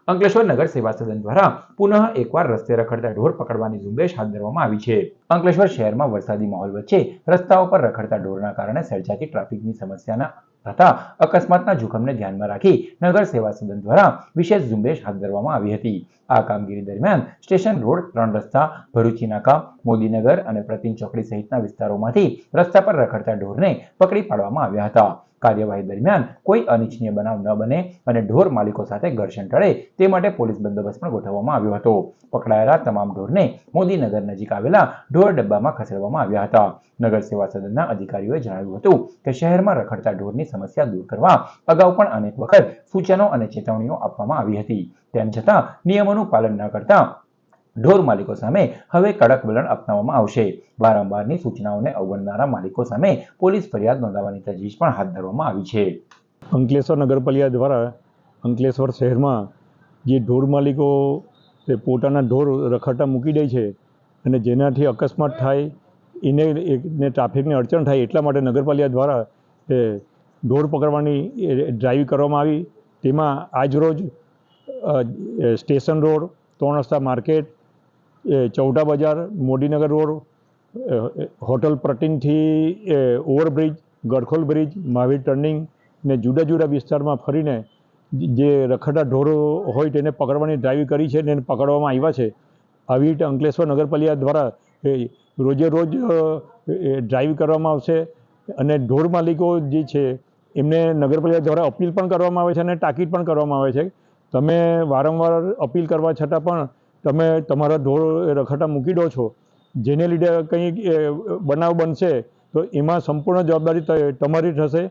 અંકલેશ્વર નગર સેવા સદન દ્વારા પુનઃ એકવાર રસ્તે રખડતા ઢોર પકડવાની ઝુંબેશ હાથ ધરવામાં આવી છે. અંકલેશ્વર શહેરમાં વરસાદી માહોલ વચ્ચે રસ્તાઓ પર રખડતા ઢોરના કારણે સર્જાતી ટ્રાફિકની સમસ્યાના તથા અકસ્માતના જોખમને ધ્યાનમાં રાખી નગર સેવા સદન દ્વારા વિશેષ ઝુંબેશ હાથ ધરવામાં આવી હતી. આ કામગીરી દરમિયાન સ્ટેશન રોડ, 3 રસ્તા, ભરૂચી નાકા, મોદીનગર અને પ્રતિમ ચોકડી સહિતના વિસ્તારોમાંથી રસ્તા પર રખડતા ઢોરને પકડી પાડવામાં આવ્યા હતા. કાર્યવાહી દરમિયાન કોઈ અનિચ્છનીય બનાવ ન બને અને ઢોર માલિકો સાથે ઘર્ષણ ટળે તે માટે પોલીસ બંદોબસ્ત પણ ગોઠવવામાં આવ્યો હતો. પકડાયેલા તમામ ઢોરને મોદીનગર નજીક આવેલા ઢોર ડબ્બામાં ખસેડવામાં આવ્યા હતા. નગર સેવા સદનના અધિકારીઓએ જણાવ્યું હતું કે શહેરમાં રખડતા ઢોરની સમસ્યા દૂર કરવા અગાઉ પણ અનેક વખત સૂચનો અને ચેતવણીઓ આપવામાં આવી હતી. તેમ છતાં નિયમોનું પાલન ન કરતા ઢોર માલિકો સામે હવે કડક વલણ અપનાવવામાં આવશે. વારંવારની સૂચનાઓને અવગણનારા માલિકો સામે પોલીસ ફરિયાદ નોંધવાની તજવીજ પણ હાથ ધરવામાં આવી છે. અંકલેશ્વર નગરપાલિકા દ્વારા અંકલેશ્વર શહેરમાં જે ઢોર માલિકો પોતાના ઢોર રખડતા મૂકી દે છે અને જેનાથી અકસ્માત થાય એને ટ્રાફિકની અડચણ થાય એટલા માટે નગરપાલિકા દ્વારા ઢોર પકડવાની ડ્રાઈવ કરવામાં આવી. તેમાં આજરોજ સ્ટેશન રોડ, 3 રસ્તા market, Chauta Bazar, Modinagar road, hotel પ્રતિમથી overbridge, Gadkhol bridge, Mahavir turning ને જુદા જુદા વિસ્તારમાં ફરીને જે રખડતા ઢોરો હોય તેને પકડવાની ડ્રાઈવ કરી છે અને પકડવામાં આવ્યા છે. આવી રીતે અંકલેશ્વર નગરપાલિકા દ્વારા રોજે રોજ ડ્રાઈવ કરવામાં આવશે અને ઢોર માલિકો જે છે એમને નગરપાલિકા દ્વારા અપીલ પણ કરવામાં આવે છે અને તાકીદ પણ કરવામાં આવે છે. તમે વારંવાર અપીલ કરવા છતાં પણ તમે તમારા ઢોર રખડતા મૂકી દો છો, જેને લીધે કંઈ બનાવ બનશે તો એમાં સંપૂર્ણ જવાબદારી તમારી થશે.